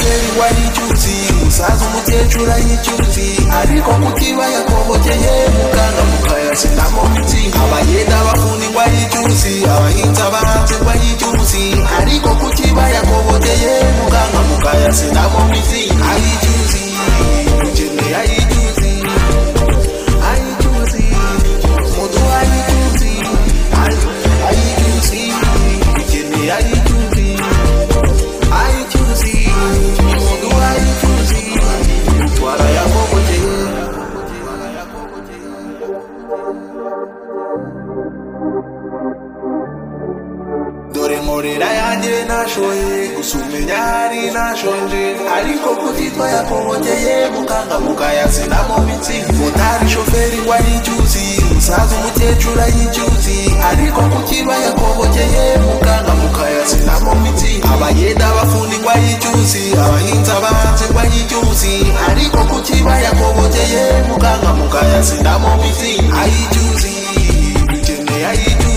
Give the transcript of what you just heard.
shoferi wayicyuzi umusaza umukecuru ayicyuzi ariko kutiba yakobokeye muganga mukayasinamo mitsi abayenda bafundi wayicyuzi abahinzi abahanzi wayicyuzi ariko kutiba yakobokeye muganga mukayasinamo mitsi ayicyuzi jene ayicyuzi ayicyuzi mudu ayicyuzi ayicyuzi jene ayicyuzi ayicyuzi mudu ayicyuzi twara yakobokeye dore nkorera yanjye nashoye gusumenya hari nashonje ariko kutitwa yakobokeye muganga mukayasinamo mitsi motari shoferi wayicyuzi umusaza umukecuru ayicyuzi ariko kukiba yakobokeye muganga mukayasinamo mitsi abayenda bafundi wayicyuzi abahinzi abahanzi wayicyuzi ariko kukiba yakobokeye muganga mukayasinamo mitsi ayicyuzi jene ayicyuzi